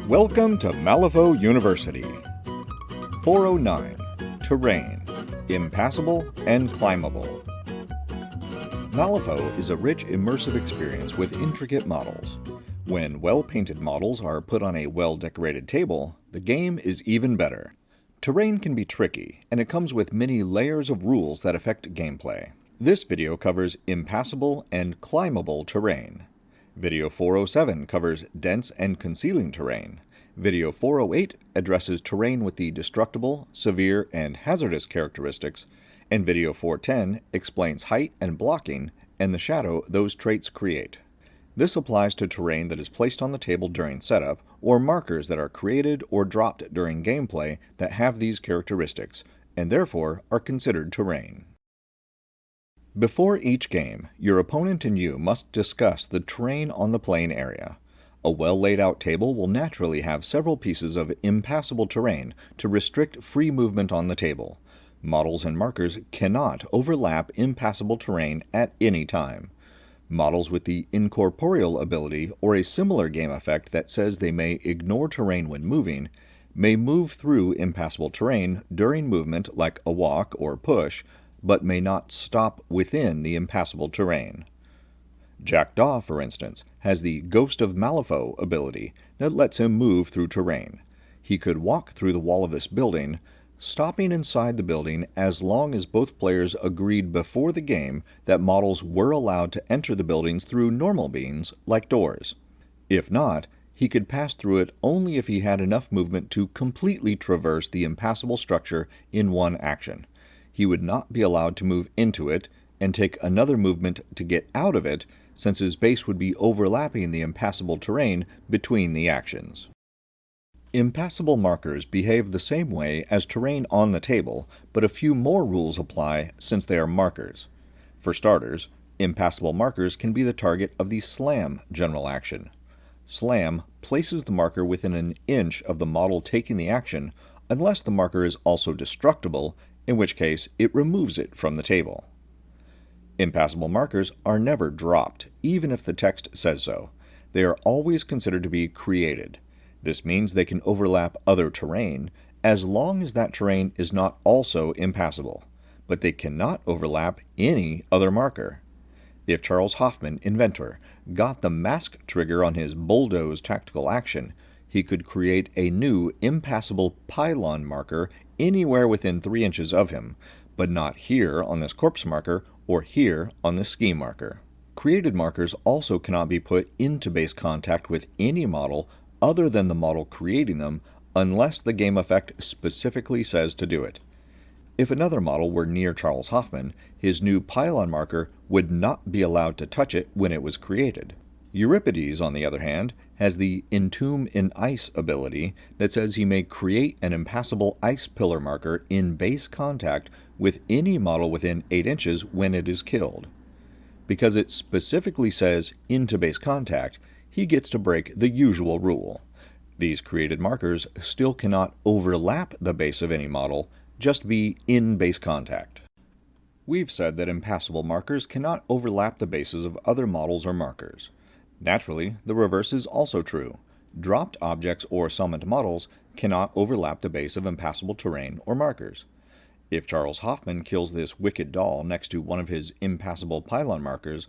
Welcome to Malifaux University. 409. Terrain. Impassable and Climbable. Malifaux is a rich, immersive experience with intricate models. When well-painted models are put on a well-decorated table, the game is even better. Terrain can be tricky, and it comes with many layers of rules that affect gameplay. This video covers Impassable and Climbable Terrain. Video 407 covers dense and concealing terrain. Video 408 addresses terrain with the destructible, severe, and hazardous characteristics, and Video 410 explains height and blocking and the shadow those traits create. This applies to terrain that is placed on the table during setup, or markers that are created or dropped during gameplay that have these characteristics, and therefore are considered terrain. Before each game, your opponent and you must discuss the terrain on the playing area. A well-laid-out table will naturally have several pieces of impassable terrain to restrict free movement on the table. Models and markers cannot overlap impassable terrain at any time. Models with the incorporeal ability or a similar game effect that says they may ignore terrain when moving may move through impassable terrain during movement like a walk or push, but may not stop within the impassable terrain. Jackdaw, for instance, has the Ghost of Malifaux ability that lets him move through terrain. He could walk through the wall of this building, stopping inside the building as long as both players agreed before the game that models were allowed to enter the buildings through normal means, like doors. If not, he could pass through it only if he had enough movement to completely traverse the impassable structure in one action. He would not be allowed to move into it and take another movement to get out of it, since his base would be overlapping the impassable terrain between the actions. Impassable markers behave the same way as terrain on the table, but a few more rules apply since they are markers. For starters, impassable markers can be the target of the Slam general action. Slam places the marker within an inch of the model taking the action, unless the marker is also destructible, in which case it removes it from the table. Impassable markers are never dropped, even if the text says so. They are always considered to be created. This means they can overlap other terrain, as long as that terrain is not also impassable, but they cannot overlap any other marker. If Charles Hoffman, inventor, got the mask trigger on his bulldoze tactical action, he could create a new impassable pylon marker anywhere within 3 inches of him, but not here on this corpse marker or here on this ski marker. Created markers also cannot be put into base contact with any model other than the model creating them, unless the game effect specifically says to do it. If another model were near Charles Hoffman, his new pylon marker would not be allowed to touch it when it was created. Euripides, on the other hand, has the Entomb in Ice ability that says he may create an impassable ice pillar marker in base contact with any model within 8 inches when it is killed. Because it specifically says into base contact, he gets to break the usual rule. These created markers still cannot overlap the base of any model, just be in base contact. We've said that impassable markers cannot overlap the bases of other models or markers. Naturally, the reverse is also true. Dropped objects or summoned models cannot overlap the base of impassable terrain or markers. If Charles Hoffman kills this wicked doll next to one of his impassable pylon markers,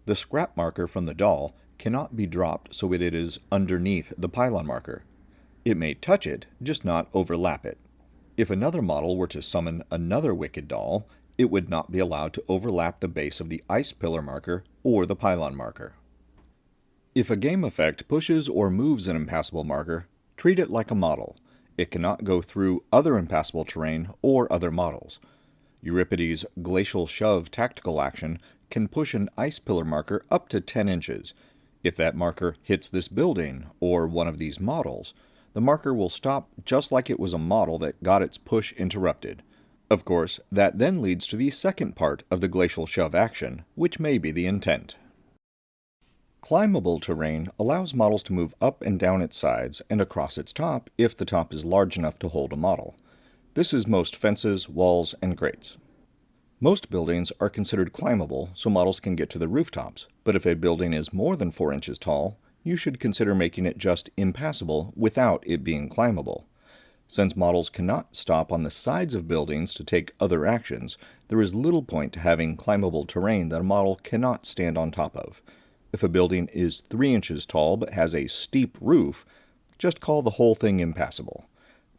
the scrap marker from the doll cannot be dropped so it is underneath the pylon marker. It may touch it, just not overlap it. If another model were to summon another wicked doll, it would not be allowed to overlap the base of the ice pillar marker or the pylon marker. If a game effect pushes or moves an impassable marker, treat it like a model. It cannot go through other impassable terrain or other models. Euripides' Glacial Shove tactical action can push an ice pillar marker up to 10 inches. If that marker hits this building or one of these models, the marker will stop just like it was a model that got its push interrupted. Of course, that then leads to the second part of the Glacial Shove action, which may be the intent. Climbable terrain allows models to move up and down its sides and across its top if the top is large enough to hold a model. This is most fences, walls, and grates. Most buildings are considered climbable so models can get to the rooftops, but if a building is more than 4 inches tall, you should consider making it just impassable without it being climbable. Since models cannot stop on the sides of buildings to take other actions, there is little point to having climbable terrain that a model cannot stand on top of. If a building is 3 inches tall but has a steep roof, just call the whole thing impassable.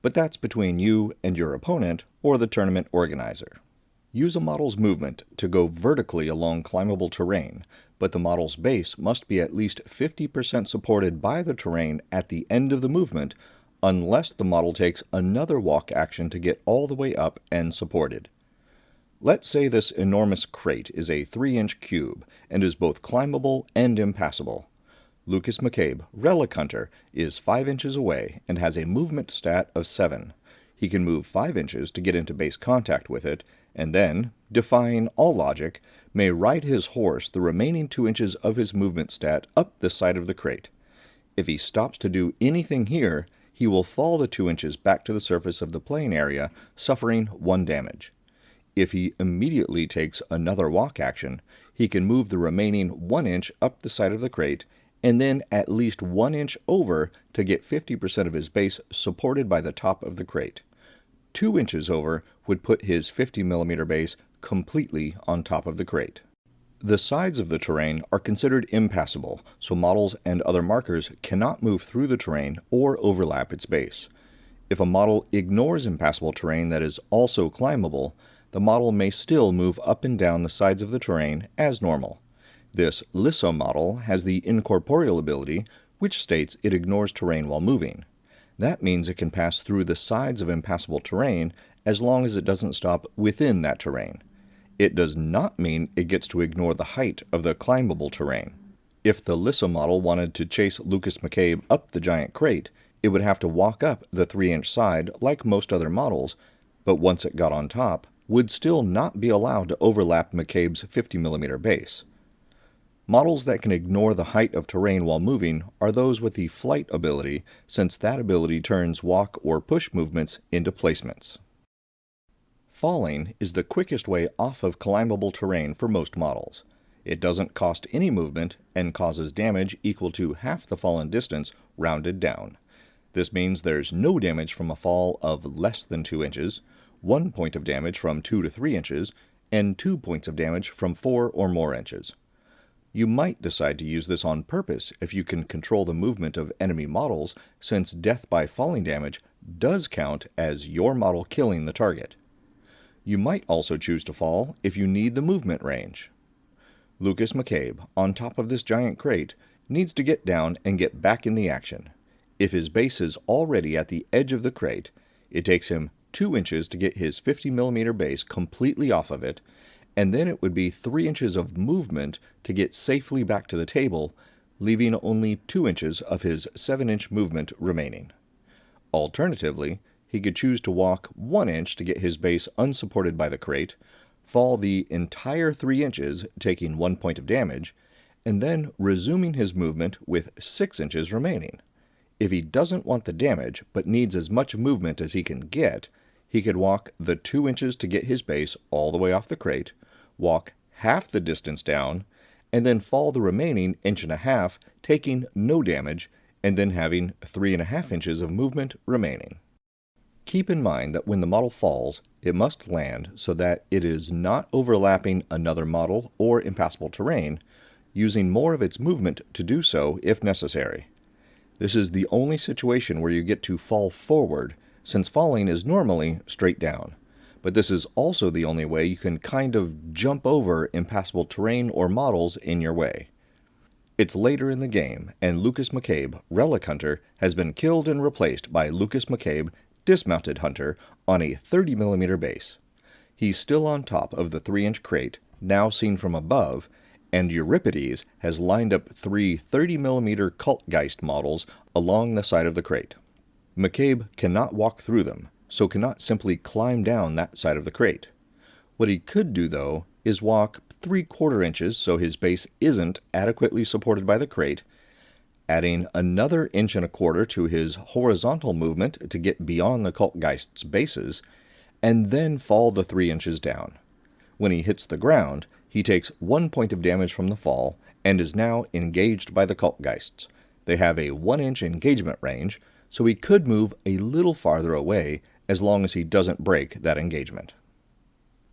But that's between you and your opponent or the tournament organizer. Use a model's movement to go vertically along climbable terrain, but the model's base must be at least 50% supported by the terrain at the end of the movement, unless the model takes another walk action to get all the way up and supported. Let's say this enormous crate is a 3-inch cube and is both climbable and impassable. Lucas McCabe, Relic Hunter, is 5 inches away and has a movement stat of 7. He can move 5 inches to get into base contact with it, and then, defying all logic, may ride his horse the remaining 2 inches of his movement stat up the side of the crate. If he stops to do anything here, he will fall the 2 inches back to the surface of the playing area, suffering 1 damage. If he immediately takes another walk action, he can move the remaining 1 inch up the side of the crate, and then at least 1 inch over to get 50% of his base supported by the top of the crate. 2 inches over would put his 50mm base completely on top of the crate. The sides of the terrain are considered impassable, so models and other markers cannot move through the terrain or overlap its base. If a model ignores impassable terrain that is also climbable, the model may still move up and down the sides of the terrain as normal. This Lisso model has the incorporeal ability, which states it ignores terrain while moving. That means it can pass through the sides of impassable terrain as long as it doesn't stop within that terrain. It does not mean it gets to ignore the height of the climbable terrain. If the Lisso model wanted to chase Lucas McCabe up the giant crate, it would have to walk up the 3-inch side like most other models, but once it got on top, would still not be allowed to overlap McCabe's 50mm base. Models that can ignore the height of terrain while moving are those with the flight ability, since that ability turns walk or push movements into placements. Falling is the quickest way off of climbable terrain for most models. It doesn't cost any movement and causes damage equal to half the fallen distance rounded down. This means there's no damage from a fall of less than 2 inches, 1 point of damage from 2 to 3 inches, and 2 points of damage from 4 or more inches. You might decide to use this on purpose if you can control the movement of enemy models, since death by falling damage does count as your model killing the target. You might also choose to fall if you need the movement range. Lucas McCabe, on top of this giant crate, needs to get down and get back in the action. If his base is already at the edge of the crate, it takes him 2 inches to get his 50mm base completely off of it, and then it would be 3 inches of movement to get safely back to the table, leaving only 2 inches of his 7-inch movement remaining. Alternatively, he could choose to walk 1 inch to get his base unsupported by the crate, fall the entire 3 inches, taking 1 point of damage, and then resuming his movement with 6 inches remaining. If he doesn't want the damage, but needs as much movement as he can get, he could walk the 2 inches to get his base all the way off the crate, walk half the distance down, and then fall the remaining 1.5 inches, taking no damage, and then having 3.5 inches of movement remaining. Keep in mind that when the model falls, it must land so that it is not overlapping another model or impassable terrain, using more of its movement to do so if necessary. This is the only situation where you get to fall forward, since falling is normally straight down. But this is also the only way you can kind of jump over impassable terrain or models in your way. It's later in the game, and Lucas McCabe, Relic Hunter, has been killed and replaced by Lucas McCabe, Dismounted Hunter, on a 30mm base. He's still on top of the 3-inch crate, now seen from above, and Euripides has lined up 3 30mm Cultgeist models along the side of the crate. McCabe cannot walk through them, so cannot simply climb down that side of the crate. What he could do, though, is walk 3/4 inches so his base isn't adequately supported by the crate, adding another 1.25 inches to his horizontal movement to get beyond the Cultgeist's bases, and then fall the 3 inches down. When he hits the ground, he takes 1 point of damage from the fall, and is now engaged by the Cultgeists. They have a 1-inch engagement range, so he could move a little farther away as long as he doesn't break that engagement.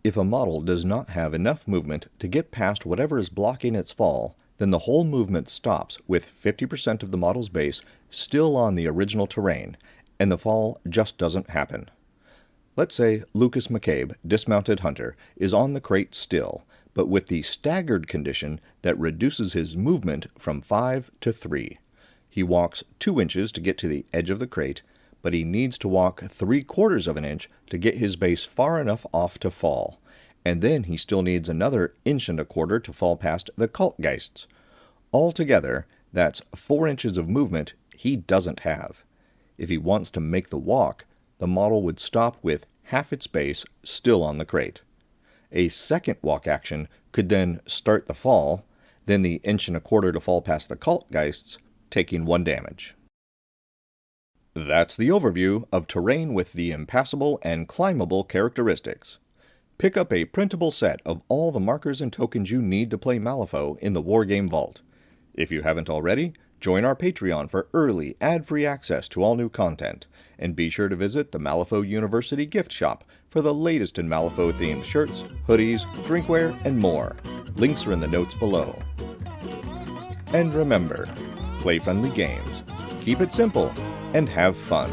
If a model does not have enough movement to get past whatever is blocking its fall, then the whole movement stops with 50% of the model's base still on the original terrain, and the fall just doesn't happen. Let's say Lucas McCabe, Dismounted Hunter, is on the crate still, but with the staggered condition that reduces his movement from 5 to 3. He walks 2 inches to get to the edge of the crate, but he needs to walk 3/4 of an inch to get his base far enough off to fall, and then he still needs another 1.25 inches to fall past the Cultgeists. Altogether, that's 4 inches of movement he doesn't have. If he wants to make the walk, the model would stop with half its base still on the crate. A second walk action could then start the fall, then the 1.25 inches to fall past the Cultgeists, taking 1 damage. That's the overview of terrain with the impassable and climbable characteristics. Pick up a printable set of all the markers and tokens you need to play Malifaux in the Wargame Vault. If you haven't already, join our Patreon for early, ad-free access to all new content, and be sure to visit the Malifaux University gift shop for the latest in Malifaux-themed shirts, hoodies, drinkware, and more. Links are in the notes below. And remember, play friendly games, keep it simple, and have fun.